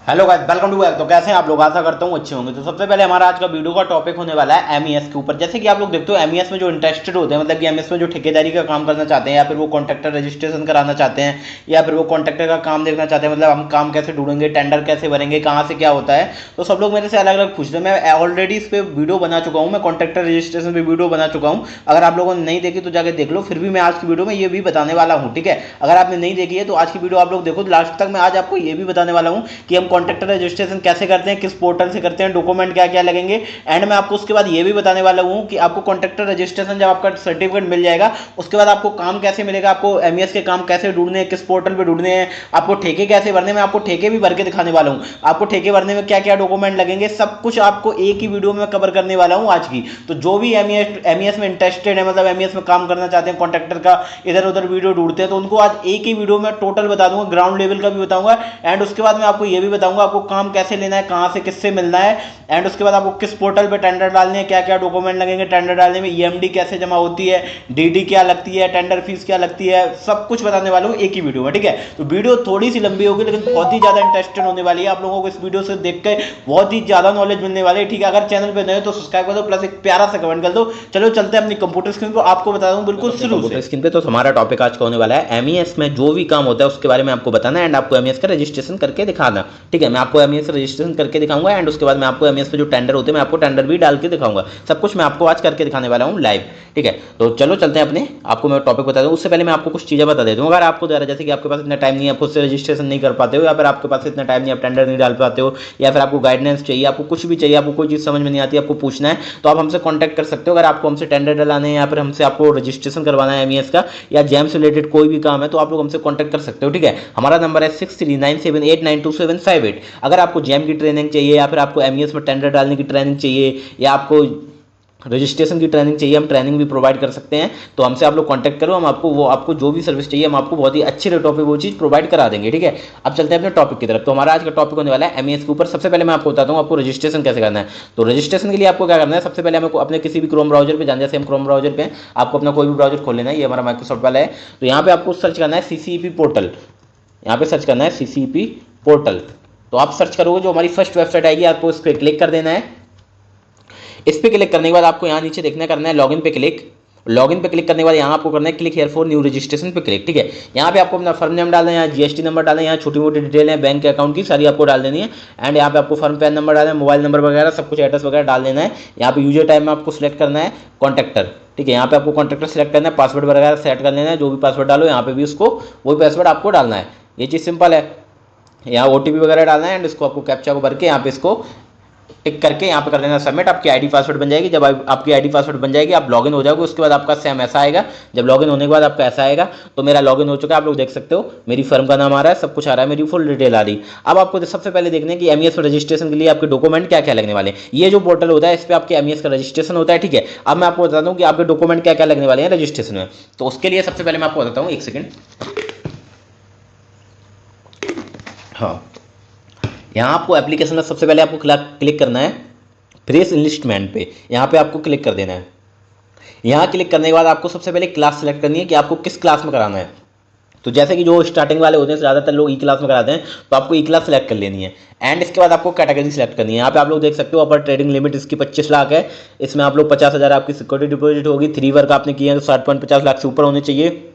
Hello guys, welcome to back. तो कैसे हैं आप लोग? आशा करता हूँ अच्छे होंगे। तो सबसे पहले हमारा आज का वीडियो का टॉपिक होने वाला है एमईएस के ऊपर। जैसे कि आप लोग देखते हो एमईएस में जो इंटरेस्टेड होते हैं, मतलब कि एमईएस में जो ठेकेदारी का काम करना चाहते हैं या फिर वो कॉन्ट्रैक्टर रजिस्ट्रेशन कराना चाहते हैं या फिर वो कॉन्ट्रैक्टर का काम देखना चाहते हैं, मतलब हम काम कैसे ढूंढेंगे, टेंडर कैसे भरेंगे, कहाँ से क्या होता है, तो सब लोग मेरे से अलग अलग पूछते हैं। मैं ऑलरेडी इस पर वीडियो बना चुका हूँ, मैं कॉन्ट्रैक्टर रजिस्ट्रेशन पे वीडियो बना चुका हूँ। अगर आप लोगों ने नहीं देखी तो जाकर देख लो। फिर भी मैं आज की वीडियो में ये भी बताने वाला हूँ, ठीक है। अगर आपने नहीं देखी है तो आज की वीडियो आप लोग देखो लास्ट तक। मैं आज आपको ये भी बताने वाला हूँ कि हम कॉन्ट्रैक्टर रजिस्ट्रेशन कैसे करते हैं, किस पोर्टल से करते हैं, डॉक्यूमेंट क्या क्या लगेंगे। एंड मैं आपको उसके बाद ये भी बताने वाला हूँ कि आपको कॉन्ट्रैक्टर रजिस्ट्रेशन जब आपका सर्टिफिकेट मिल जाएगा उसके बाद आपको काम कैसे मिलेगा, आपको एमईएस के काम कैसे ढूंढने हैं, किस पोर्टल पे ढूंढने हैं, आपको ठेके कैसे भरने में, आपको ठेके भी भर के दिखाने वाला हूँ। आपको ठेके भरने में क्या क्या डॉक्यूमेंट लगेंगे, सब कुछ आपको एक ही वीडियो में कवर करने वाला हूँ आज की। तो जो भी एमईएस में इंटरेस्टेड है, मतलब एमईएस में काम करना चाहते हैं, कॉन्ट्रैक्टर का इधर उधर वीडियो ढूंढते हैं, तो उनको आज एक ही वीडियो में टोटल बता दूंगा, ग्राउंड लेवल का भी बताऊंगा। एंड उसके बाद मैं आपको ये भी बताऊंगा आपको काम कैसे लेना है, कहां से किससे मिलना है। एंड उसके बाद आपको किस पोर्टल पे टेंडर डालने हैं, क्या क्या डॉक्यूमेंट लगेंगे टेंडर डालने में, ईएमडी कैसे जमा होती है, डीडी क्या लगती है, टेंडर फीस क्या लगती है, सब कुछ बताने वाला हूँ एक ही वीडियो में, ठीक है। तो वीडियो थोड़ी सी लंबी होगी लेकिन बहुत ही ज्यादा इंटरेस्टेड होने वाली है। आप लोगों को इस वीडियो से देख के बहुत ही ज्यादा नॉलेज मिलने वाली है, ठीक है। अगर चैनल पे नए हो तो सब्सक्राइब कर दो, प्लस एक प्यारा सा कमेंट कर दो। चलो चलते हैं अपनी कंप्यूटर स्क्रीन पर, आपको बता दूं बिल्कुल शुरू से स्क्रीन पे। तो हमारा टॉपिक आज का होने वाला है एमईएस में जो भी काम होता है उसके बारे में आपको बताना है एंड आपको एमईएस का रजिस्ट्रेशन करके दिखाना, ठीक है। मैं आपको एमईएस रजिस्ट्रेशन करके दिखाऊंगा एंड उसके बाद मैं आपको एमईएस पे जो टेंडर होते हैं मैं आपको टेंडर भी डाल के दिखाऊंगा। सब कुछ मैं आपको आज करके दिखाने वाला हूँ लाइव, ठीक है। तो चलो चलते हैं अपने, आपको मैं टॉपिक बता दूं। उससे पहले मैं आपको कुछ चीजें बता देता हूँ। अगर आपको जैसे कि आपके पास इतना टाइम नहीं है, खुद से रजिस्ट्रेशन नहीं कर पाते हो, या फिर आपके पास इतना टाइम नहीं, आप टेंडर नहीं डाल पाते हो, या फिर आपको गाइडेंस चाहिए, आपको कुछ भी चाहिए, आपको कोई चीज समझ में नहीं आती, आपको पूछना है, तो आप हमसे कॉन्टैक्ट कर सकते हो। अगर आपको हमसे टेंडर डलाने हैं या फिर हमसे आपको रजिस्ट्रेशन करवाना है एमईएस का, या जैम से रिलेटेड कोई भी काम है, तो आप लोग हमसे कॉन्टैक्ट कर सकते हो, ठीक है। हमारा नंबर है 6397892758। अगर आपको जैम की ट्रेनिंग चाहिए या फिर आपको एमईएस में टेंडर डालने की ट्रेनिंग चाहिए या आपको रजिस्ट्रेशन की ट्रेनिंग चाहिए, हम ट्रेनिंग भी प्रोवाइड कर सकते हैं। तो हमसे आप लोग कांटेक्ट करो, हम आपको जो भी सर्विस चाहिए हम आपको बहुत ही अच्छे रेटों पे वो चीज़ प्रोवाइड करा देंगे, ठीक है। अब चलते हैं अपने टॉपिक की तरफ। तो हमारा आज का टॉपिक होने वाला है एमईएस के ऊपर। सबसे पहले मैं आपको बताता हूँ आपको रजिस्ट्रेशन कैसे करना है। तो रजिस्ट्रेशन के लिए आपको क्या करना है, सबसे पहले हमको अपने किसी भी क्रोम ब्राउजर पर जाना। जैसे हम क्रोम ब्राउजर पे आपको अपना कोई भी ब्राउजर खोल लेना है, ये हमारा माइक्रोसॉफ्ट वाला है। तो यहाँ पे आपको सर्च करना है सीसीईपी पोर्टल, यहाँ पे सर्च करना है सीसीईपी पोर्टल। तो आप सर्च करोगे, जो हमारी फर्स्ट वेबसाइट आएगी आपको इस पर क्लिक कर देना है। इस पे क्लिक करने के बाद आपको यहाँ नीचे देखना करना है लॉगिन पे क्लिक। लॉगिन पे क्लिक करने के बाद यहाँ आपको करना है click here for new registration पे क्लिक, ठीक है। यहाँ पे आपको अपना फर्म नेम डालना है, यहाँ जीएसटी नंबर डालना है, यहाँ छोटी मोटी डिटेल है बैंक के अकाउंट की सारी आपको डाल देनी है। एंड यहाँ पे आपको फर्म पैन नंबर डालना है, मोबाइल नंबर वगैरह सब कुछ एड्रेस वगैरह डाल देना है। यहाँ पे यूजर टाइम में आपको सिलेक्ट करना है कॉन्ट्रैक्टर, ठीक है। यहाँ पे आपको कॉन्ट्रैक्टर सेलेक्ट करना है, पासवर्ड वगैरह सेट कर लेना है, जो भी पासवर्ड डालो यहाँ पे भी उसको वही पासवर्ड आपको डालना है। ये चीज़ सिंपल है। यहाँ ओटीपी वगैरह डालना है एंड इसको आपको कैप्चा को भर के यहाँ पे इसको टिक करके यहाँ पे कर देना सबमिट। आपकी आईडी पासवर्ड बन जाएगी। जब आपकी आईडी पासवर्ड बन जाएगी आप लॉगिन हो जाओगे। उसके बाद आपका सेम ऐसा आएगा। जब लॉगिन होने के बाद आपका ऐसा आएगा। तो मेरा लॉगिन हो चुका है, आप लोग देख सकते हो मेरी फर्म का नाम आ रहा है, सब कुछ आ रहा है, मेरी फुल डिटेल आ रही। अब आपको सबसे पहले देखना है कि एमईएस में रजिस्ट्रेशन के लिए आपके डॉक्यूमेंट क्या क्या लगने वाले हैं। ये जो पोर्टल होता है इस पर आपके एमईएस का रजिस्ट्रेशन होता है, ठीक है। अब मैं आपको बता दूँ कि आपके डॉक्यूमेंट क्या क्या लगने वाले हैं रजिस्ट्रेशन में। तो उसके लिए सबसे पहले मैं आपको बताता हूँ, एक सेकेंड। हाँ, यहाँ आपको एप्लीकेशन में सबसे पहले आपको क्लिक करना है फ्रेश इनलिस्टमेंट पे। यहाँ पे आपको क्लिक कर देना है। यहाँ क्लिक करने के बाद आपको सबसे पहले क्लास सेलेक्ट करनी है कि आपको किस क्लास में कराना है। तो जैसे कि जो स्टार्टिंग वाले होते हैं ज़्यादातर लोग ई क्लास में कराते हैं, तो आपको ई क्लास सेलेक्ट कर लेनी है। एंड इसके बाद आपको कैटेगरी सेलेक्ट करनी है। यहाँ पे आप लोग देख सकते हो अपर ट्रेडिंग लिमिट इसकी 25 लाख है। इसमें आप लोग 50,000 आपकी सिक्योरिटी डिपॉजिट होगी। 3 वर्क आपने किए हैं तो 60.50 लाख से ऊपर होने चाहिए।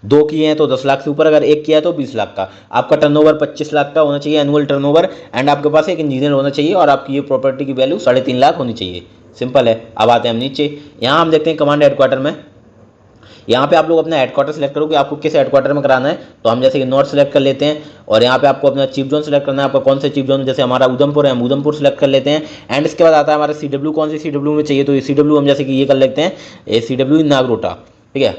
2 किए हैं तो 10 लाख से ऊपर, अगर 1 किया है तो 20 लाख का। आपका टर्नओवर 25 लाख का होना चाहिए एनुअल टर्नओवर। एंड आपके पास एक इंजीनियर होना चाहिए और आपकी ये प्रॉपर्टी की वैल्यू 3.5 लाख होनी चाहिए। सिंपल है। अब आते हैं हम नीचे, यहाँ हम देखते हैं कमांड हेडक्वार्टर में। यहाँ पे आप लोग अपना हेडक्वार्टर सेलेक्ट करो कि आपको किस हेडक्वार्टर में कराना है। तो हम जैसे कि नॉर्थ सेलेक्ट कर लेते हैं और यहाँ पे आपको अपना चीफ जोन सेलेक्ट करना है। आपका कौन सा चीफ जोन, जैसे हमारा उधमपुर है, हम उधमपुर सेलेक्ट कर लेते हैं। एंड इसके बाद आता है हमारा सीडब्ल्यू, कौन सी सीडब्ल्यू में चाहिए, तो ये सीडब्ल्यू हम जैसे कि ये कर लेते हैं, ये सीडब्ल्यू नागरोटा, ठीक है।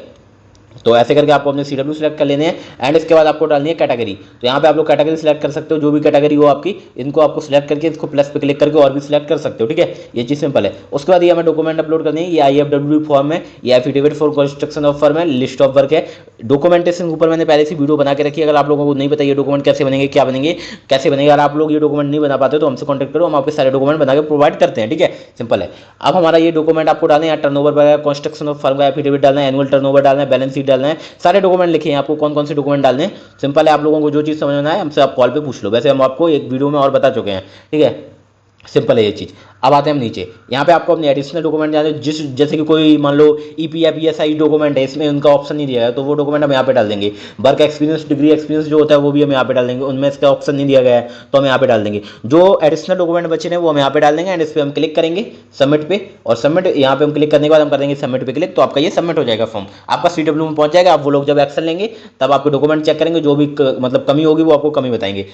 तो ऐसे करके आपको अपने सीडब्ल्यू सेलेक्ट कर लेने हैं। एंड इसके बाद आपको डालनी है कैटेगरी। तो यहाँ पे आप लोग कैटेगरी सेलेक्ट कर सकते हो, जो भी कैटेगरी हो आपकी, इनको आपको सिलेक्ट करके इसको प्लस पे क्लिक करके और भी सिलेक्ट कर सकते हो, ठीक है। ये चीज़ सिंपल है। उसके बाद ये हमें डॉक्यूमेंट अपलोड करनी है। ये IFW फॉर्म है, ये affidavit for construction of firm है, लिस्ट ऑफ वर्क है। डॉक्यूमेंटेशन के ऊपर मैंने पहले से वीडियो बना के रखी है। अगर आप लोगों को नहीं पता ये डॉक्यूमेंट कैसे बनेंगे, क्या बनेंगे, कैसे बनेगा, अगर आप लोग ये डॉक्यूमेंट नहीं बना पाते तो हमसे कॉन्टैक्ट करो, हम आपके सारे डॉक्यूमेंट बना के प्रोवाइड करते हैं, ठीक है। सिंपल है। अब हमारा ये डॉक्यूमेंट आपको डालना है, टर्नओवर वगैरह, कंस्ट्रक्शन ऑफ फर्म का एफिडेविट डालना है, एनुअल टर्नओवर डालना है, बैलेंस शीट डालना है, सारे डॉक्यूमेंट लिखे हैं आपको कौन कौन से डॉक्यूमेंट डालने हैं। सिंपल है, आप लोगों को जो चीज़ समझना है हमसे आप कॉल पे पूछ लो, वैसे हम आपको एक वीडियो में और बता चुके हैं, ठीक है। सिंपल है ये चीज़। अब आते हैं हम नीचे, यहाँ पे आपको अपने एडिशनल डॉक्यूमेंट जाने जैसे कि कोई मान लो ईपी या पीएसआई डॉक्यूमेंट है, इसमें उनका ऑप्शन नहीं दिया गया तो वो डॉक्यूमेंट हम यहाँ पे डाल देंगे। वर्क एक्सपीरियंस, डिग्री एक्सपीरियंस जो होता है वो भी हम यहाँ पे डाल देंगे, उनमें इसका ऑप्शन नहीं दिया गया है तो हम यहाँ पे डाल देंगे। जो एडिशनल डॉक्यूमेंट बचे हैं वो हम यहाँ पे डाल देंगे एंड इस पर हम क्लिक करेंगे सबमिट पे, और सबमिट यहाँ पे हम क्लिक करने के बाद हम कर देंगे सबमिट पे क्लिक, तो आपका ये सबमिट हो जाएगा फॉर्म, आपका सीडब्ल्यू में पहुंच जाएगा। आप वो लोग जब एक्शन लेंगे तब आपके डॉक्यूमेंट चेक करेंगे, जो भी मतलब कमी होगी वो आपको कमी बताएंगे।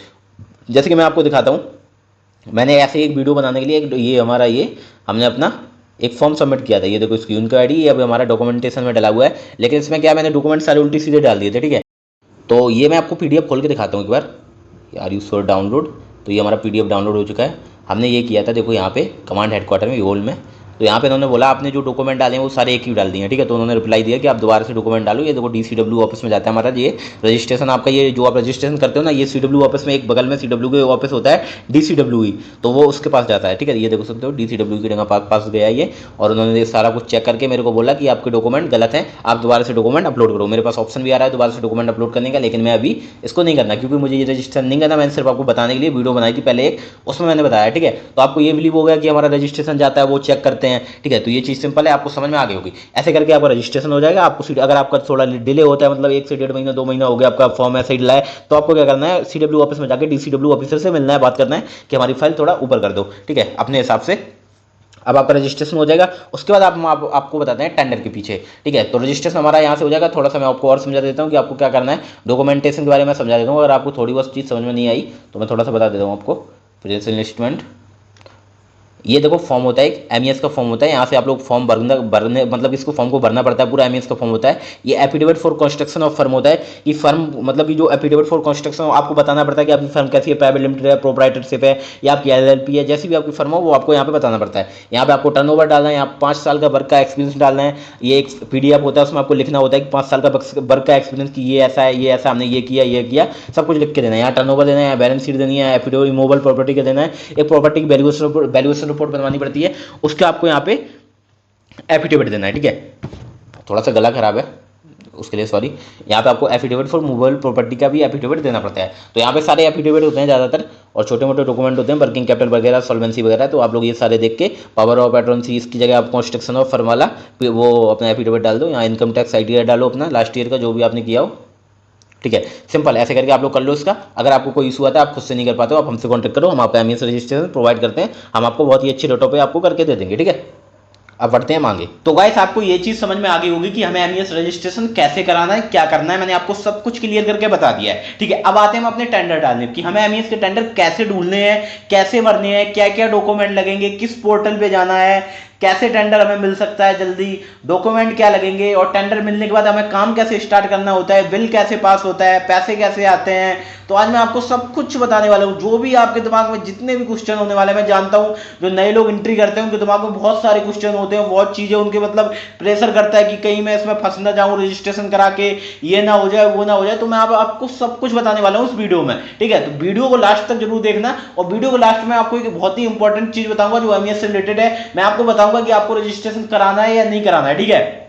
जैसे कि मैं आपको दिखाता हूँ, मैंने ऐसे एक वीडियो बनाने के लिए ये हमारा ये हमने अपना एक फॉर्म सबमिट किया था, ये देखो इसकी उनका आईडी अब हमारा डॉक्यूमेंटेशन में डला हुआ है, लेकिन इसमें क्या मैंने डॉक्यूमेंट सारे उल्टी सीधे डाल दिए थे, ठीक है। तो ये मैं आपको पीडीएफ खोल के दिखाता हूँ एक बार, आर यू श्योर डाउनलोड, तो ये हमारा पीडीएफ डाउनलोड हो चुका है। हमने ये किया था, देखो यहाँ पे कमांड हेडक्वार्टर में योल में, तो यहाँ पे इन्होंने बोला आपने जो डॉक्यूमेंट डाले हैं वो सारे एक ही डाल दिए हैं, ठीक है। तो उन्होंने रिप्लाई दिया कि आप दोबारा से डॉक्यूमेंट डालो। ये देखो डीसीडब्ल्यू ऑफिस में जाता है हमारा ये रजिस्ट्रेशन, आपका ये जो आप रजिस्ट्रेशन करते हो ना, ये सीडब्ल्यू ऑफिस में एक बगल में सीडब्ल्यू के ऑफिस होता है डीसीडब्ल्यू ही, तो वो उसके पास जाता है, ठीक है। ये देखो सकते हो डीसीडब्ल्यू की जगह पास गया ये, और उन्होंने ये सारा कुछ चेक करके मेरे को बोला कि आपके डॉक्यूमेंट गलत हैं, आप दोबारा से डॉक्यूमेंट अपलोड करो। मेरे पास ऑप्शन भी आ रहा है दोबारा से डॉक्यूमेंट अपलोड करने का, लेकिन मैं अभी इसको नहीं करना क्योंकि मुझे ये रजिस्ट्रेशन नहीं करना। मैंने सिर्फ आपको बताने के लिए वीडियो बनाई थी पहले एक, उसमें मैंने बताया, ठीक है। तो आपको ये बिलीव हो गया कि हमारा रजिस्ट्रेशन जाता है वो चेक करते हैं, ठीक है। तो ये चीज़ सिंपल है, आपको समझ में आ गई होगी। ऐसे करके आपका रजिस्ट्रेशन हो जाएगा। आपको अगर आपका थोड़ा डिले होता है, मतलब 1 से 1.5 महीना 2 महीना हो गया आपका फॉर्म ऐसे ही डला है, तो आपको क्या करना है, सीडब्ल्यू ऑफिस में जाकर डीसीडब्ल्यू ऑफिसर से मिलना है, बात करना है कि हमारी फाइल थोड़ा ऊपर कर दो, ठीक है, अपने हिसाब से। अब आपका रजिस्ट्रेशन हो जाएगा। उसके बाद आपको बताते हैं टेंडर के पीछे, ठीक है। तो रजिस्ट्रेशन हमारा यहाँ से हो जाएगा। थोड़ा सा मैं आपको और समझा देता हूँ कि आपको क्या करना है, डॉक्यूमेंटेशन के बारे में समझा देता हूँ। अगर आपको थोड़ी बहुत चीज़ समझ में नहीं आई तो मैं थोड़ा सा बता देता हूँ आपको। प्रेजेंस इन्वेस्टमेंट, ये देखो फॉर्म होता है, एक एमईएस का फॉर्म होता है। यहाँ से आप लोग फॉर्म भरने मतलब इसको फॉर्म को भरना पड़ता है, पूरा एमईएस का फॉर्म होता है। ये affidavit for construction of firm होता है। ये फर्म मतलब ये जो एफिडेविट फॉर कंस्ट्रक्शन आपको बताना पड़ता है कि आपकी फर्म कैसी है, प्राइवेट लिमिटेड है, प्रोप्राइटरशिप है या आपकी एलएलपी है, जैसी भी आपकी फर्म हो वो आपको यहाँ पे बताना पड़ता है। यहाँ पे आपको टर्नओवर डालना है, यहाँ 5 साल का वर्क का एक्सपीरियंस डालना है। ये एक पीडीएफ होता है, उसमें आपको लिखना होता है कि 5 साल का वर्क का एक्सपीरियंस की ये ऐसा है, ये ऐसा हमने ये किया, सब कुछ लिख के देना है। यहाँ टर्नओवर देना है, बैलेंस शीट देनी है, एफिडेविट इमूवेबल प्रॉपर्टी का देना है, एक प्रॉपर्टी की वैल्यूएशन रिपोर्ट बनवानी पड़ती है, उसके आपको यहाँ पे एफिडेविट देना है, ठीक है। थोड़ा सा गला खराब है उसके लिए सॉरी। यहाँ पे आपको एफिडेविट फॉर मूवेबल प्रॉपर्टी का भी एफिडेविट देना पड़ता है। तो यहाँ पे सारे एफिडेविट होते हैं ज़्यादातर, और छोटे मोटे डॉक्यूमेंट होते हैं, वर्किंग कैपिटल वगैरह, सॉल्वेंसी वगैरह। तो आप लोग ये सारे देख के पावर ऑफ एटर्नी इसकी जगह आप कंस्ट्रक्शन ऑफ फर्म वाला वो अपना एफिडेविट डाल दो। यहाँ इनकम टैक्स आईटीआर डालो अपना लास्ट ईयर का जो भी आपने किया हो, ठीक है। सिंपल ऐसे करके आप लोग कर लो इसका। अगर आपको कोई इशू आता है, आप खुद से नहीं कर पाते हो, आप हमसे कॉन्टैक्ट करो, हम आपको एमईएस रजिस्ट्रेशन प्रोवाइड करते हैं, हम आपको बहुत ही अच्छी रेटों पे आपको करके दे देंगे, ठीक है। अब बढ़ते हैं मांगे। तो गाइस आपको ये चीज समझ में आ गई होगी कि हमें एमईएस रजिस्ट्रेशन कैसे कराना है, क्या करना है। मैंने आपको सब कुछ क्लियर करके बता दिया है, ठीक है। अब आते हैं हम अपने टेंडर डालने कि हमें एमईएस के टेंडर कैसे ढूंढने हैं, कैसे भरने हैं, क्या क्या डॉक्यूमेंट लगेंगे, किस पोर्टल पे जाना है, कैसे टेंडर हमें मिल सकता है जल्दी, डॉक्यूमेंट क्या लगेंगे, और टेंडर मिलने के बाद हमें काम कैसे स्टार्ट करना होता है, बिल कैसे पास होता है, पैसे कैसे आते हैं। तो आज मैं आपको सब कुछ बताने वाला हूँ। जो भी आपके दिमाग में जितने भी क्वेश्चन होने वाले, मैं जानता हूँ जो नए लोग एंट्री करते हैं उनके दिमाग में बहुत सारे क्वेश्चन होते हैं, बहुत चीजें उनके मतलब प्रेशर करता है कि कहीं मैं इसमें फंस ना जाऊं, रजिस्ट्रेशन करा के ये ना हो जाए वो ना हो जाए। तो मैं आपको सब कुछ बताने वाला हूँ इस वीडियो में, ठीक है। तो वीडियो को लास्ट तक जरूर देखना, और वीडियो को लास्ट में आपको एक बहुत ही इंपॉर्टेंट चीज बताऊंगा जो एमईएस से रिलेटेड है। मैं आपको बताऊंगा कि आपको रजिस्ट्रेशन कराना है या नहीं कराना है, ठीक है।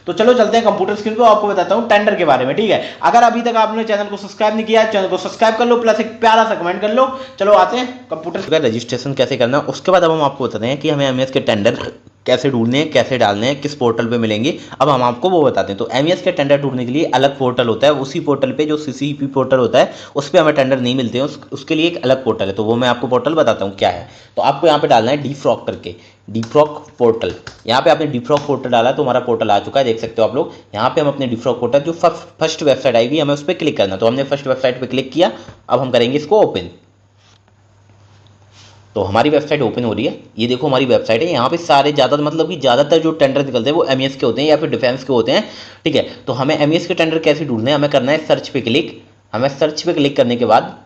तो चलो चलते हैं कंप्यूटर स्क्रीन पे, आपको बताता हूं टेंडर के बारे में, ठीक है। अगर अभी तक आपने चैनल को सब्सक्राइब नहीं किया है, चैनल को सब्सक्राइब कर लो, प्लस एक प्यारा सा कमेंट कर लो। चलो आते हैं कंप्यूटर का रजिस्ट्रेशन कैसे करना है। उसके बाद अब हम आपको बताते हैं कि हमें एमईएस के टेंडर कैसे ढूंढने हैं, कैसे डालने हैं, किस पोर्टल पे मिलेंगे, अब हम आपको वो बताते हैं। तो एमईएस के टेंडर ढूंढने के लिए अलग पोर्टल होता है, उसी पोर्टल पे जो सीसीपी पोर्टल होता है उस पर हमें टेंडर नहीं मिलते हैं, उसके लिए एक अलग पोर्टल है। तो वो मैं आपको पोर्टल बताता हूँ क्या है। तो आपको यहाँ पे डालना है डीफ्रॉक करके, डीफ्रॉक पोर्टल। यहाँ पे आपने डीफ्रॉक पोर्टल डाला तो हमारा पोर्टल आ चुका है, देख सकते हो आप लोग। यहाँ पे हम अपने डीफ्रॉक पोर्टल जो फर्स्ट वेबसाइट आएगी हमें उस पर क्लिक करना। तो हमने फर्स्ट वेबसाइट पे क्लिक किया, अब हम करेंगे इसको ओपन। तो हमारी वेबसाइट ओपन हो रही है, ये देखो हमारी वेबसाइट है। यहाँ पे सारे ज़्यादातर जो टेंडर निकलते हैं वो एमईएस के होते हैं या फिर डिफेंस के होते हैं, ठीक है। तो हमें एमईएस के टेंडर कैसे ढूंढने हैं, हमें करना है सर्च पे क्लिक। हमें सर्च पे क्लिक करने के बाद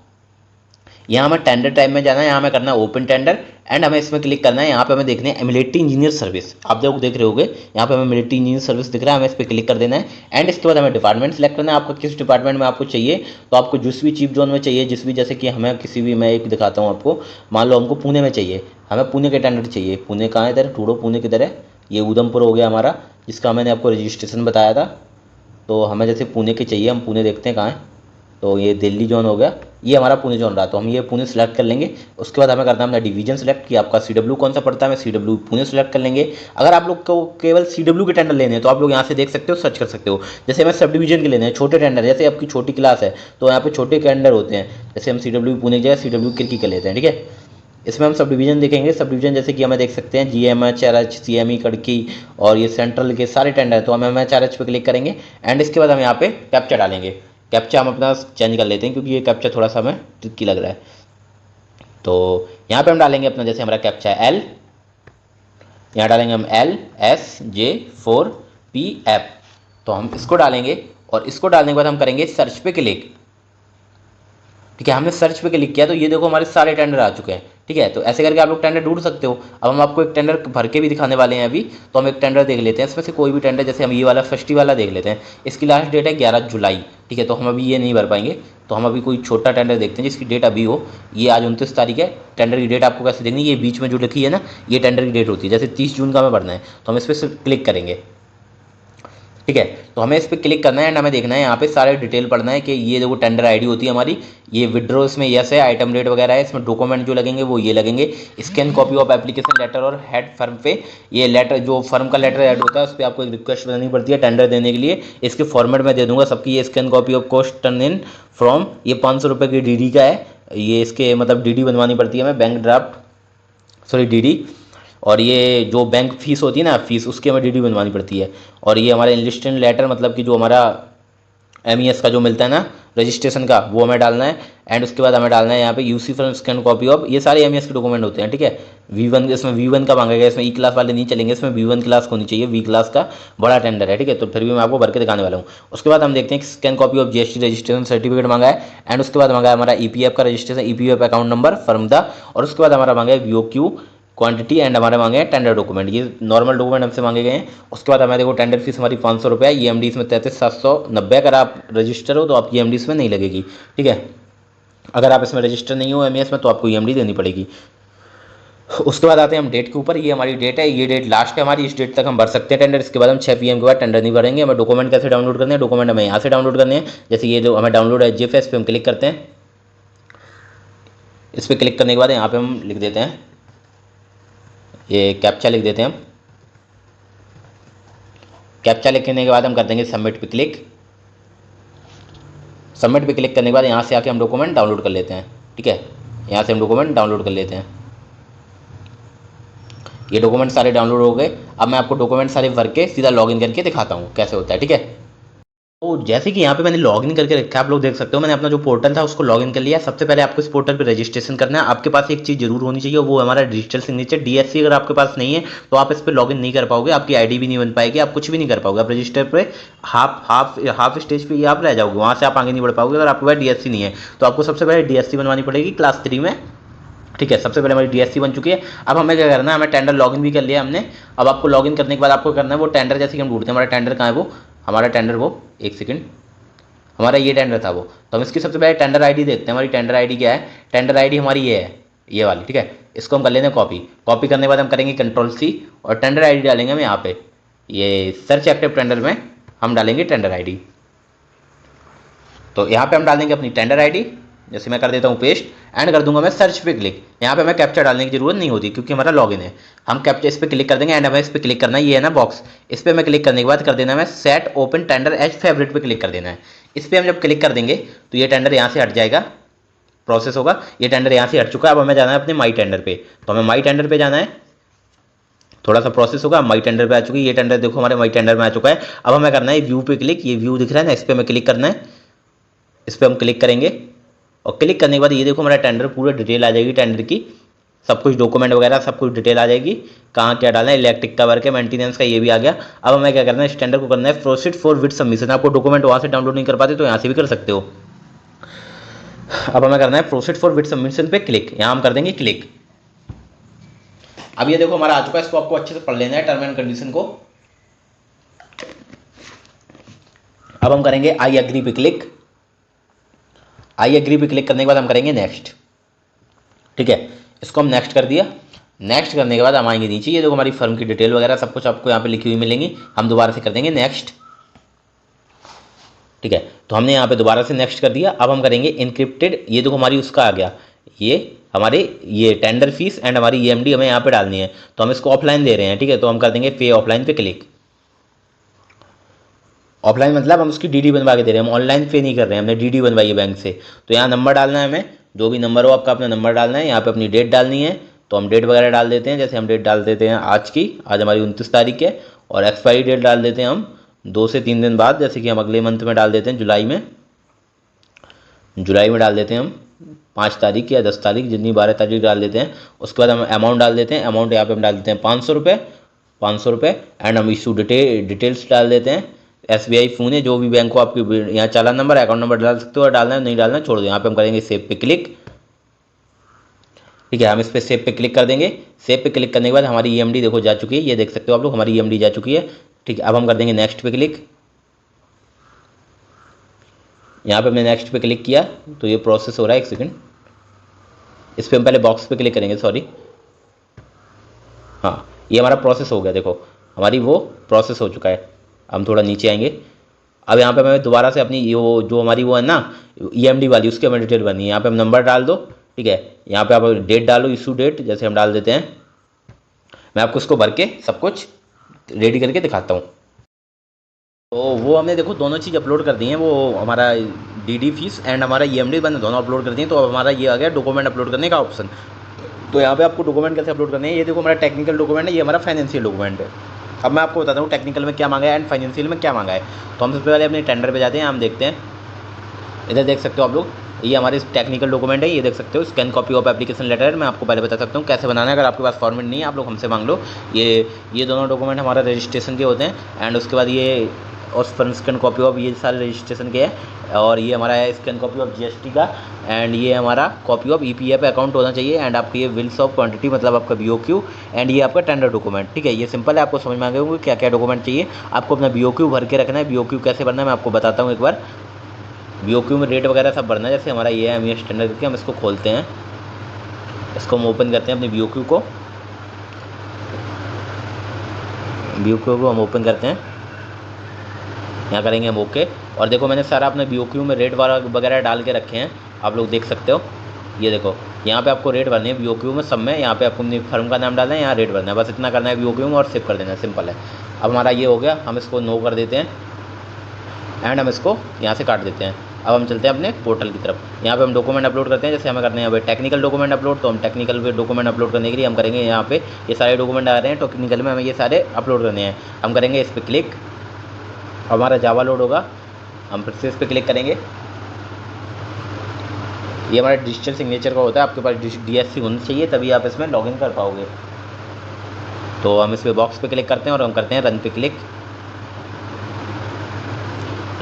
यहाँ हमें टेंडर टाइप में जाना है, यहाँ हमें करना है ओपन टेंडर, एंड हमें इसमें क्लिक करना है। यहाँ पे हमें देखना है मिलिट्री इंजीनियर सर्विस, आप लोग देख रहे होगे यहाँ पे हमें मिलिट्री इंजीनियर सर्विस दिख रहा है, हमें इस पर क्लिक कर देना है। एंड इसके बाद हमें डिपार्टमेंट सेलेक्ट करना है, आपको किस डिपार्टमेंट में आपको चाहिए। तो आपको जिस भी चीफ जोन में चाहिए, जिस भी, जैसे कि हमें किसी भी, मैं एक दिखाता हूँ आपको, मान लो हमको पुणे में चाहिए, हमें पुणे के टेंडर चाहिए। पुणे कहाँ है, इधर ढूंढो, पुणे किधर है, ये उधमपुर हो गया हमारा, जिसका मैंने आपको रजिस्ट्रेशन बताया था, तो हमें जैसे पुणे की चाहिए, हम पुणे देखते हैं कहाँ है। तो ये दिल्ली जोन हो गया, ये हमारा पुणे जोन रहा, तो हम ये पुणे सेलेक्ट कर लेंगे। उसके बाद हमें करना है अपना डिवीजन सेलेक्ट कि आपका CW कौन सा पड़ता है, मैं CW पुणे सेलेक्ट कर लेंगे। अगर आप लोग को केवल CW के टेंडर लेने हैं तो आप लोग यहाँ से देख सकते हो, सर्च कर सकते हो। जैसे हमें सब डिवीजन के लेने हैं छोटे टेंडर, जैसे आपकी छोटी क्लास है तो यहाँ पे छोटे टेंडर होते हैं, जैसे हम CW पुणे की जगह CW किरकी के लेते हैं, ठीक है। इसमें हम सब डिवीजन देखेंगे, सब डिवीजन जैसे कि हमें देख सकते हैं GMH, RH, CME, कड़की और ये सेंट्रल के सारे टेंडर है, तो हम MHRH पे क्लिक करेंगे एंड इसके बाद हम यहाँ पे कैप्चा डालेंगे। कैप्चा हम अपना चेंज कर लेते हैं क्योंकि ये कैप्चा थोड़ा सा हमें ट्रिकी लग रहा है। तो यहाँ पे हम डालेंगे अपना, जैसे हमारा कैप्चा है L, यहाँ डालेंगे हम LSJ4PF, तो हम इसको डालेंगे और इसको डालने के बाद हम करेंगे सर्च पे क्लिक। ठीक है, हमने सर्च पे क्लिक किया तो ये देखो हमारे सारे टेंडर आ चुके हैं। ठीक है, तो ऐसे करके आप लोग टेंडर ढूंढ सकते हो। अब हम आपको एक टेंडर भर के भी दिखाने वाले हैं अभी, तो हम एक टेंडर देख लेते हैं इसमें से कोई भी टेंडर, जैसे हम ये वाला फर्स्टी वाला देख लेते हैं। इसकी लास्ट डेट है 11 जुलाई। ठीक है, तो हम अभी ये नहीं भर पाएंगे, तो हम अभी कोई छोटा टेंडर देखते हैं जिसकी डेट अभी हो। ये आज 29 तारीख है। टेंडर की डेट आपको कैसे देखनी है, ये बीच में जो लिखी है ना, ये टेंडर की डेट होती है। जैसे 30 जून का हमें भरना है तो हम इस पर क्लिक करेंगे। ठीक है, तो हमें इस पर क्लिक करना है एंड हमें देखना है यहाँ पे सारे डिटेल पढ़ना है कि ये देखो टेंडर आईडी होती है हमारी, ये विड्रॉ इसमें यस है, आइटम रेट वगैरह है, इसमें डॉक्यूमेंट जो लगेंगे वो ये लगेंगे, scan copy of application letter और हेड फर्म पे ये लेटर, जो फर्म का लेटर ऐड होता है उस पर आपको एक रिक्वेस्ट बनानी पड़ती है टेंडर देने के लिए। इसके फॉर्मेट में दे दूंगा सबकी, ये scan copy of cost turn in from, ये 500 रुपये की DD का है, ये इसके मतलब DD बनवानी पड़ती है हमें, बैंक ड्राफ्ट, सॉरी DD। और ये जो बैंक फीस होती है ना, फीस, उसकी हमें DD बनवानी पड़ती है। और ये हमारा इन्लिस्टेड लेटर, मतलब कि जो हमारा MES का जो मिलता है ना रजिस्ट्रेशन का, वो हमें डालना है। एंड उसके बाद हमें डालना है यहाँ पे UC form scan copy of, ये सारे MES के डॉक्यूमेंट होते हैं। ठीक है, V1, इसमें V1 का मांगेगा, इसमें E क्लास वाले नहीं चलेंगे, इसमें V1 क्लास होनी चाहिए, V क्लास का बड़ा टेंडर है। ठीक है, तो फिर भी मैं आपको भर के दिखाने वाला हूँ। उसके बाद हम देखते हैं scan copy of GST registration certificate मांगा है। एंड उसके बाद मांगा है हमारा EPF का registration, EPF account number firm दा। और उसके बाद हमारा मांगा है VOQ क्वांटिटी एंड हमारे मांगे हैं टेंडर डॉक्यूमेंट, ये नॉर्मल डॉक्यूमेंट हमसे मांगे गए हैं। उसके बाद हमें देखो टेंडर फीस हमारी 500 रुपये है, EMD इसमें 33,790। अगर आप रजिस्टर हो तो आपकी EMD इसमें नहीं लगेगी। ठीक है, अगर आप इसमें रजिस्टर नहीं हो MES में तो आपको EMD देनी पड़ेगी। उसके बाद आते हैं हम डेट के ऊपर, ये हमारी डेट है, ये डेट लास्ट है हमारी, इस डेट तक हम भर सकते हैं टेंडर। इसके बाद हम 6 PM के बाद टेंडर नहीं भरेंगे। हमें डॉक्यूमेंट कैसे डाउनलोड करने हैं, डॉक्यूमेंट हमें यहाँ से डाउनलोड करने हैं। जैसे ये जो हमें डाउनलोड है GIF, इस पर हम क्लिक करते हैं। इस पर क्लिक करने के बाद यहाँ पे हम लिख देते हैं, ये कैप्चा लिख देते हैं हम। कैप्चा लिखने के बाद हम कर देंगे सबमिट पे क्लिक। सबमिट पे क्लिक करने के बाद यहाँ से आके हम डॉक्यूमेंट डाउनलोड कर लेते हैं। ठीक है, यहाँ से हम डॉक्यूमेंट डाउनलोड कर लेते हैं। ये डॉक्यूमेंट सारे डाउनलोड हो गए। अब मैं आपको डॉक्यूमेंट सारे भर के सीधा लॉगिन करके दिखाता हूँ कैसे होता है। ठीक है, तो जैसे कि यहाँ पे मैंने लॉगिन करके रखा है, आप लोग देख सकते हो मैंने अपना जो पोर्टल था उसको लॉगिन कर लिया। सबसे पहले आपको इस पोर्टल पे रजिस्ट्रेशन करना है। आपके पास एक चीज़ जरूर होनी चाहिए, वो हमारा डिजिटल सिग्नेचर DSC। अगर आपके पास नहीं है तो आप इस पर लॉगिन नहीं कर पाओगे, आपकी ID भी नहीं बन पाएगी, आप कुछ भी नहीं कर पाओगे। आप रजिस्टर पे हाफ स्टेज पे आप रह जाओगे, वहाँ से आप आगे नहीं बढ़ पाओगे अगर आपके पास DSC नहीं है। तो आपको सबसे पहले DSC बनवानी पड़ेगी क्लास 3 में। ठीक है, सबसे पहले हमारी DSC बन चुकी है। अब हमें क्या करना है, हमें टेंडर लॉगिन भी कर लिया हमने। अब आपको लॉगिन करने के बाद आपको करना है वो टेंडर, जैसे कि हम ढूंढते हैं हमारा टेंडर कहाँ है, वो हमारा टेंडर, वो एक सेकंड, हमारा ये टेंडर था वो। तो हम इसकी सबसे पहले टेंडर ID देखते हैं। हमारी टेंडर ID क्या है, टेंडर ID हमारी ये है, ये वाली। ठीक है, इसको हम कर लेते हैं कॉपी। कॉपी करने के बाद हम करेंगे Ctrl+C और टेंडर ID डालेंगे हम यहाँ पे, ये सर्च एक्टिव टेंडर में हम डालेंगे टेंडर ID। तो यहाँ पे हम डालेंगे अपनी टेंडर ID, जैसे मैं कर देता हूँ पेस्ट एंड कर दूंगा मैं सर्च पे क्लिक। यहाँ पे हमें कैप्चा डालने की जरूरत नहीं होती क्योंकि हमारा लॉगिन है। हम कैप्चा इस पर क्लिक कर देंगे एंड हमें इस पर क्लिक करना है, ये है ना बॉक्स, इस पर हमें क्लिक करने के बाद कर देना है set open tender as favourite पे क्लिक कर देना है। इस पर हम जब क्लिक कर देंगे तो ये टेंडर यहाँ से हट जाएगा, प्रोसेस होगा। ये टेंडर यहाँ से हट चुका है। अब हमें जाना है अपने माई टेंडर पे, तो हमें माई टेंडर पे जाना है, थोड़ा सा प्रोसेस होगा। माई टेंडर पे आ चुकी है, ये टेंडर देखो हमारे माई टेंडर में आ चुका है। अब हमें करना है व्यू पे क्लिक, ये व्यू दिख रहा है ना, इस पर हमें क्लिक करना है। इस पर हम क्लिक करेंगे और क्लिक करने के बाद ये देखो हमारा टेंडर पूरा डिटेल आ जाएगी, टेंडर की सब कुछ, डॉक्यूमेंट वगैरह सब कुछ डिटेल आ जाएगी, कहाँ क्या डालना है, इलेक्ट्रिक का वर्क है, मेंटेनेंस का, ये भी आ गया। अब हमें क्या करना है, इस टेंडर को करना है प्रोसीड फॉर विद सबमिशन। आपको डॉक्यूमेंट वहाँ से डाउनलोड नहीं कर पाते तो यहाँ से भी कर सकते हो। अब हमें करना है प्रोसीड फॉर विद सबमिशन पे क्लिक, यहाँ हम कर देंगे क्लिक। अब ये देखो हमारा आ चुका है, इसको आपको अच्छे से पढ़ लेना है टर्म एंड कंडीशन को। अब हम करेंगे आई एग्री पे क्लिक। आई एग्री पे क्लिक करने के बाद हम करेंगे नेक्स्ट। ठीक है, इसको हम नेक्स्ट कर दिया। नेक्स्ट करने के बाद हम आएंगे नीचे, ये देखो हमारी फर्म की डिटेल वगैरह सब कुछ आपको यहाँ पे लिखी हुई मिलेंगी। हम दोबारा से कर देंगे नेक्स्ट। ठीक है। तो हमने यहाँ पे दोबारा से नेक्स्ट कर दिया। अब हम करेंगे इनक्रिप्टेड, ये देखो हमारी उसका आ गया, ये हमारे ये टेंडर फीस एंड हमारी ईएमडी हमें यहाँ पे डालनी है, तो हम इसको ऑफलाइन दे रहे हैं, ठीक है। तो हम कर देंगे पे ऑफलाइन पे क्लिक। ऑफलाइन मतलब हम उसकी डीडी बनवा के दे रहे हैं, हम ऑनलाइन पे नहीं कर रहे हैं, हमने डीडी बनवाई है बैंक से। तो यहाँ नंबर डालना है हमें, जो भी नंबर हो आपका अपना नंबर डालना है। यहाँ पे अपनी डेट डालनी है, तो हम डेट वगैरह डाल देते हैं। जैसे हम डेट डाल देते हैं आज की, आज हमारी 29 तारीख है। और एक्सपायरी डेट डाल देते हैं हम 2 से 3 दिन बाद, जैसे कि हम अगले मंथ में डाल देते हैं, जुलाई में डाल देते हैं हम 5 तारीख या 10 तारीख, जितनी 12 तारीख डाल देते हैं। उसके बाद हम अमाउंट डाल देते हैं, अमाउंट यहाँ पे हम डाल देते हैं 500 रुपये, 500 रुपये। एंड हम इशू डिटेल्स डाल देते हैं, SBI पुणे, जो भी बैंक को आपकी यहाँ चालान नंबर अकाउंट नंबर डाल सकते हो, और डालना है नहीं डालना छोड़ दो। यहाँ पे हम करेंगे सेव पे क्लिक, ठीक है। हम इस पर सेव पे क्लिक कर देंगे। सेव पे क्लिक करने के बाद हमारी ईएमडी देखो जा चुकी है, ये देख सकते हो आप लोग, हमारी ईएमडी जा चुकी है, ठीक है। अब हम कर देंगे नेक्स्ट पे क्लिक। यहाँ पे हमने नेक्स्ट पे क्लिक किया तो ये प्रोसेस हो रहा है, एक सेकंड। इस पर हम पहले बॉक्स पे क्लिक करेंगे, सॉरी, हाँ ये हमारा प्रोसेस हो गया, देखो हमारी वो प्रोसेस हो चुका है। हम थोड़ा नीचे आएंगे। अब यहाँ पे हमें दोबारा से अपनी जो हमारी वो है ना ईएमडी वाली, उसकी हमें डिटेल बननी है। यहाँ पे हम नंबर डाल दो, ठीक है। यहाँ पे आप डेट डालो, इशू डेट जैसे हम डाल देते हैं। मैं आपको इसको भर के सब कुछ रेडी करके दिखाता हूँ। तो वो हमने देखो दोनों चीज़ अपलोड कर दी हैं, वो हमारा डीडी फीस एंड हमारा ईएमडी मैंने दोनों अपलोड कर दिए। तो अब हमारा ये आ गया डॉक्यूमेंट अपलोड करने का ऑप्शन। तो यहाँ पे आपको डॉक्यूमेंट कैसे अपलोड करने हैं, ये देखो हमारा टेक्निकल डॉक्यूमेंट है, ये हमारा फाइनेंशियल डॉक्यूमेंट है। अब मैं आपको बताता हूँ टेक्निकल में क्या मांगा है एंड फाइनेंशियल में क्या मांगा है। तो हम सबसे पहले अपने टेंडर पे जाते हैं, हम देखते हैं, इधर देख सकते हो आप लोग, ये हमारे टेक्निकल डॉक्यूमेंट है, ये देख सकते हो scan copy of application letter. मैं आपको पहले बता सकता हूँ कैसे बनाना है, अगर आपके पास फॉर्मेट नहीं है आप लोग हमसे मांग लो। ये दोनों डॉक्यूमेंट हमारा रजिस्ट्रेशन के होते हैं। एंड उसके बाद ये और स्कैन कॉपी ऑफ, ये सारे रजिस्ट्रेशन के हैं। और ये हमारा है स्कैन कॉपी ऑफ जीएसटी का। एंड ये हमारा कॉपी ऑफ ईपीएफ अकाउंट होना चाहिए। एंड आपके ये बिल्स ऑफ क्वांटिटी मतलब आपका बीओक्यू। एंड ये आपका टेंडर डॉक्यूमेंट, ठीक है। ये सिंपल है, आपको समझ में आ गए होंगे क्या क्या डॉक्यूमेंट चाहिए। आपको अपना बीओक्यू भर के रखना है। बीओक्यू कैसे भरना है मैं आपको बताता हूँ एक बार। बीओक्यू में रेट वगैरह सब भरना है। जैसे हमारा ये है एमईएस टेंडर करके, हम इसको खोलते हैं, इसको हम ओपन करते हैं अपने बीओक्यू को हम ओपन करते हैं। यहाँ करेंगे हम ओके। और देखो मैंने सारा अपने बीओक्यू में रेट वगैरह डाल के रखे हैं, आप लोग देख सकते हो। ये देखो यहाँ पे आपको रेट भरने हैं बीओक्यू में सब में। यहाँ पे आपको अपनी फर्म का नाम डालना है, यहाँ रेट भरना है, बस इतना करना है बीओक्यू में और सेव कर देना है, सिंपल है। अब हमारा ये हो गया, हम इसको नो कर देते हैं एंड हम इसको यहाँ से काट देते हैं। अब हम चलते हैं अपने पोर्टल की तरफ। यहाँ पे हम डॉक्यूमेंट अपलोड करते हैं, जैसे हमें करने हैं यहाँ पे टेक्निकल डॉक्यूमेंट अपलोड। तो हम टेक्निकल डॉक्यूमेंट अपलोड करने के लिए हम करेंगे यहाँ पे, ये सारे डॉक्यूमेंट आ रहे हैं टेक्निकल में, हमें ये सारे अपलोड करने हैं। हम करेंगे इस पर क्लिक, हमारा जावा लोड होगा, हम फिर से इस पर क्लिक करेंगे। ये हमारा डिजिटल सिग्नेचर का होता है, आपके पास DSC होनी चाहिए तभी आप इसमें लॉगिन कर पाओगे। तो हम इस पे बॉक्स पे क्लिक करते हैं और हम करते हैं रन पे क्लिक।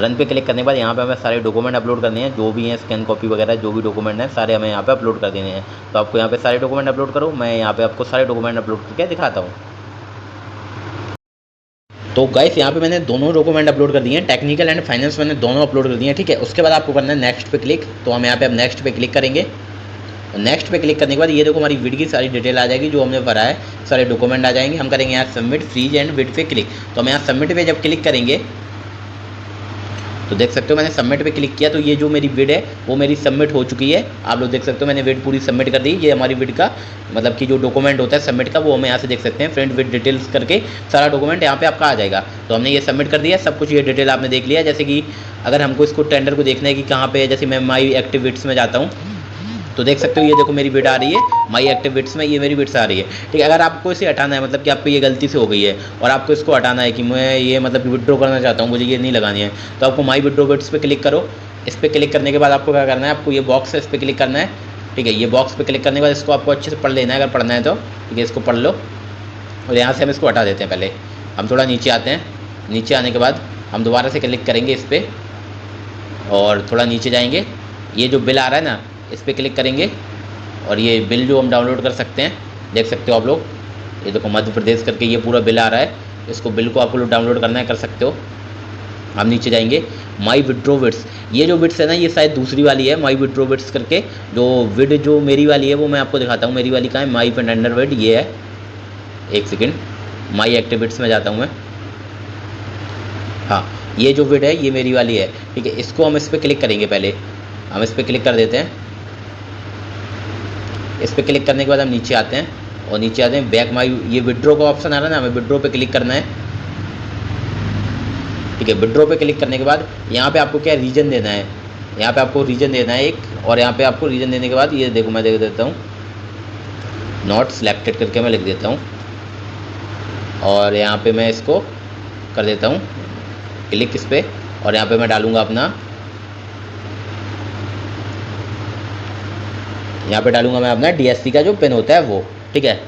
रन पे क्लिक करने के बाद यहाँ पे हमें सारे डॉक्यूमेंट अपलोड करने हैं, जो भी हैं स्कैन कॉपी वगैरह जो भी डॉक्यूमेंट हैं सारे हमें यहाँ पे अपलोड कर देने हैं। तो आपको यहाँ पे सारे डॉक्यूमेंट अपलोड करो, मैं यहाँ पे आपको सारे डॉक्यूमेंट अपलोड करके दिखाता हूँ। तो गाइस यहाँ पे मैंने दोनों डॉक्यूमेंट अपलोड कर दिए हैं, टेक्निकल एंड फाइनेंस मैंने दोनों अपलोड कर दिए हैं, ठीक है। उसके बाद आपको करना है नेक्स्ट पे क्लिक। तो हम यहाँ पे अब नेक्स्ट पे क्लिक करेंगे। नेक्स्ट पे क्लिक करने के बाद ये देखो हमारी विड की सारी डिटेल आ जाएगी, जो हमने भरा है सारे डॉक्यूमेंट आ जाएंगे। हम करेंगे यहाँ सबमिट फ्रीज एंड विड पे क्लिक। तो हम यहाँ सबमिट पे जब क्लिक करेंगे तो देख सकते हो मैंने सबमिट पे क्लिक किया, तो ये जो मेरी विड है वो मेरी सबमिट हो चुकी है। आप लोग देख सकते हो मैंने विड पूरी सबमिट कर दी। ये हमारी विड का मतलब कि जो डॉक्यूमेंट होता है सबमिट का, वो हम यहाँ से देख सकते हैं, फ्रेंड विद डिटेल्स करके सारा डॉक्यूमेंट यहाँ पे आपका आ जाएगा। तो हमने ये सबमिट कर दिया सब कुछ, ये डिटेल आपने देख लिया। जैसे कि अगर हमको इसको टेंडर को देखना है कि कहाँ पे, जैसे मैं माई एक्टिव बिड्स में जाता हूँ तो देख सकते हो ये देखो मेरी बिड आ रही है माई एक्टिव बिड्स में, ये मेरी बिड्स आ रही है, ठीक है। अगर आपको इसे हटाना है, मतलब कि आपको ये गलती से हो गई है और आपको इसको हटाना है कि मैं ये मतलब विड्रॉ करना चाहता हूँ, मुझे ये नहीं लगानी है, तो आपको माई विड्रॉ बिड्स पे क्लिक करो। इस पर क्लिक करने के बाद आपको क्या करना है, आपको ये बॉक्स है इस पर क्लिक करना है, ठीक है। ये बॉक्स पे क्लिक करने के बाद इसको आपको अच्छे से पढ़ लेना है, अगर पढ़ना है तो ठीक है, इसको पढ़ लो। और यहाँ से हम इसको हटा देते हैं। पहले हम थोड़ा नीचे आते हैं, नीचे आने के बाद हम दोबारा से क्लिक करेंगे इस पर और थोड़ा नीचे जाएंगे। ये जो बिल आ रहा है ना, इस पर क्लिक करेंगे और ये बिल जो हम डाउनलोड कर सकते हैं, देख सकते हो आप लोग, ये देखो मध्य प्रदेश करके ये पूरा बिल आ रहा है। इसको बिल को आपको डाउनलोड करना है, कर सकते हो। हम नीचे जाएंगे, माई विड्रॉ बिड्स, ये जो बिड्स है ना ये शायद दूसरी वाली है, माई विड्रॉ बिड्स करके। जो विड जो मेरी वाली है वो मैं आपको दिखाता हूँ, मेरी वाली कहाँ है, माई टेंडर विड ये है। एक सेकेंड, माई एक्टिव बिड्स में जाता हूँ मैं, हाँ ये जो विड है ये मेरी वाली है, ठीक है। इसको हम इस पर क्लिक करेंगे, पहले हम इस पर क्लिक कर देते हैं। इस पर क्लिक करने के बाद हम नीचे आते हैं, और नीचे आते हैं बैक माई, ये विड्रॉ का ऑप्शन आ रहा है ना, हमें विड्रॉ पे क्लिक करना है, ठीक है। विड्रॉ पे क्लिक करने के बाद यहाँ पे आपको क्या रीजन देना है, यहाँ पे आपको रीजन देना है एक, और यहाँ पे आपको रीजन देने के बाद ये देखो मैं दे देता हूँ नॉट सिलेक्टेड करके मैं लिख देता हूँ, और यहाँ पे मैं इसको कर देता हूँ क्लिक इस पर, और यहाँ पे मैं डालूँगा अपना, यहाँ पे डालूंगा मैं अपना डीएससी का जो पिन होता है वो, ठीक है।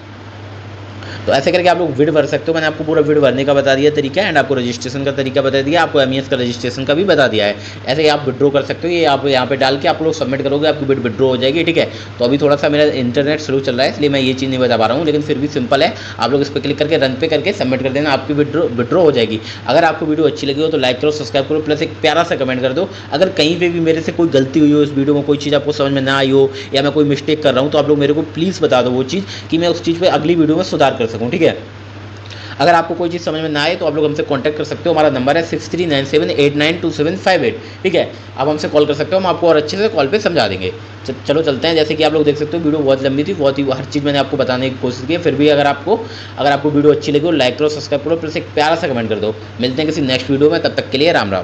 तो ऐसे करके आप लोग विड भर सकते हो। मैंने आपको पूरा विड भरने का बता दिया तरीका, एंड आपको रजिस्ट्रेशन का तरीका बता दिया, आपको एमईएस का रजिस्ट्रेशन का भी बता दिया है। ऐसे ही आप विड्रॉ कर सकते हो, ये आप यहाँ पे डाल के आप लोग सबमिट करोगे, आपकी विड विड्रॉ हो जाएगी, ठीक है। तो अभी थोड़ा सा मेरा इंटरनेट स्लो चल रहा है, इसलिए मैं ये चीज़ नहीं बता पा रहा हूँ, लेकिन फिर भी सिंपल है। आप लोग इस पर क्लिक करके रन पे करके सबमिट कर देना, आपकी विड्रॉ हो जाएगी। अगर आपको वीडियो अच्छी लगी हो तो लाइक करो, सब्सक्राइब करो, प्लस एक प्यारा सा कमेंट कर दो। अगर कहीं पे भी मेरे से कोई गलती हुई हो इस वीडियो में, कोई चीज़ आपको समझ में ना आई हो, या मैं कोई मिस्टेक कर रहा हूँ, तो आप लोग मेरे को प्लीज़ बता दो वो चीज़, कि मैं उस चीज़ पर अगली वीडियो में सुधार कर सकूँ, ठीक है। अगर आपको कोई चीज़ समझ में ना आए तो आप लोग हमसे कांटेक्ट कर सकते हो, हमारा नंबर है 6397892758, ठीक है। आप हमसे कॉल कर सकते हो, हम आपको और अच्छे से कॉल पे समझा देंगे। चलो चलते हैं। जैसे कि आप लोग देख सकते हो वीडियो बहुत लंबी थी, बहुत ही हर चीज़ मैंने आपको बताने की कोशिश की है, फिर भी अगर आपको वीडियो अच्छी लगी हो लाइक करो, सब्सक्राइब करो, प्लस एक प्यारा सा कमेंट कर दो। मिलते हैं किसी नेक्स्ट वीडियो में, तब तक के लिए राम राम।